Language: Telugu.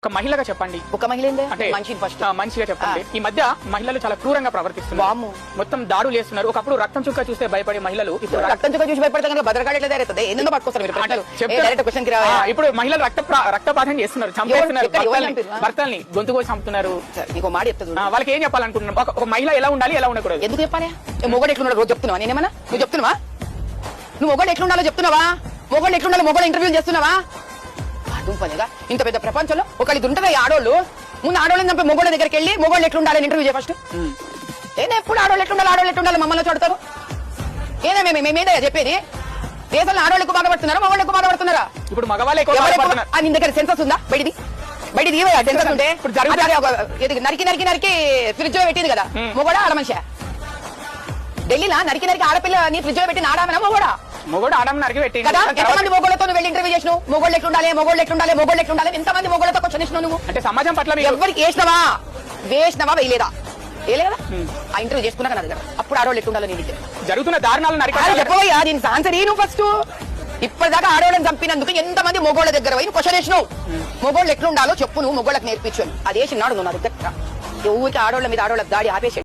ఒక మహిళగా చెప్పండి. ఒక మహిళ అంటే మనిషిని ఫస్ట్ మంచిగా చెప్పండి. ఈ మధ్య మహిళలు చాలా క్రూరంగా ప్రవర్తిస్తున్నారు. మొత్తం దాడులు చేస్తున్నారు. ఒకప్పుడు రక్తం చుక్క చూస్తే భయపడే మహిళలు ఇప్పుడు రక్తం చుక్క చూసి భయపడతా కనుక భద్రకాళి ఎట్లా జరుగుతుంది? ఎందుకు పట్టుకొస్తారు మీరు ప్రశ్నలు? డైరెక్ట్ క్వశ్చన్ కి రావా? ఇప్పుడు మహిళలు రక్తపాతం చేస్తున్నారు, చంపేస్తున్నారు, భర్తల్ని గొంతు కోసి చంపుతున్నారు. నీకు మాట చెప్తుంది, వాళ్ళకి ఏం చెప్పాలనుకుంటున్నాను? ఒక మహిళ ఎలా ఉండాలి, ఎలా ఉండకూడదు? ఎందుకు చెప్పాలి? మొగోడు ఎట్లున్నాడు రోజు చెప్తున్నావా? నేనేమన్నా నువ్వు చెప్తున్నావా? నువ్వు మొగోడు ఎట్లుండాలో చెప్తున్నావా? మొగోడు ఎట్లుండాలో మొగోడు ఇంటర్వ్యూ చేస్తున్నావా? పనిగా ఇంత పెద్ద ప్రపంచంలో ఒకళ్ళు ఉంటుందా? ఆడోళ్ళు ముందు ఆడోళ్ళని చంపి మొగోళ్ళ దగ్గరికి వెళ్ళి మొగోళ్ళు ఎట్లుండాలని ఇంటర్వ్యూ చేయ ఫస్ట్. ఏదో ఎప్పుడు ఆడోళ్ళు ఎట్లుండాలి మమ్మల్ని చూడతారు. ఏదో మేమేదా చెప్పేది? దేశంలో ఆడోళ్ళు ఎక్కువ బాధపడుతున్నారా, మొగోళ్ళు ఎక్కువ బాధపడుతున్నారా? ఇప్పుడు మగవాళ్ళే ఎక్కువ. నీ దగ్గర సెన్సస్ ఉందా? బయటిది సెన్సస్ ఉంటే నరికి ఫ్రిడ్జ్ లో పెట్టింది కదా మొగోడా ఆడ మనిషి? ఢిల్లీలో నరికి ఆడపిల్ల నీ ఫ్రిడ్జ్ లో పెట్టిన ఆడామనా మొగోడా? మొగోడు ఆడమ నరికి పెట్టి కదా. ఎంతమంది మొగోళ్ళతో నువ్వు వెళ్ళి ఇంటర్వ్యూ చేసినావు? మొగోళ్ళు ఎట్లుండాలి ఎంతమంది మొగోళ్ళతో క్వశ్చన్ చేసినావు నువ్వు? అంటే సమాజం పట్ల ఎవరికి వేసినవా వేయలేదా కదా? ఆ ఇంటర్వ్యూ చేసుకున్నాక నా దగ్గర అప్పుడు ఆడవాళ్ళు ఎట్లుండాలో నేను జరుగుతున్న దారుణాలు చెప్పబోయా దీనికి ఆన్సర్ నువ్వు ఫస్ట్. ఇప్పటిదాకా ఆడవాళ్ళని చంపినందుకు ఎంతమంది మొగోళ్ళ దగ్గర పోయి క్వశ్చన్ వేసినావు? మొగోళ్ళు ఎట్లుండాలో చెప్పు, నువ్వు మొగోళ్ళకి నేర్పించు. అది వేసినాడు నువ్వు నా దగ్గర. ఊరికి ఆడవాళ్ళ మీద ఆడవాళ్ళకి దాడి ఆపేసి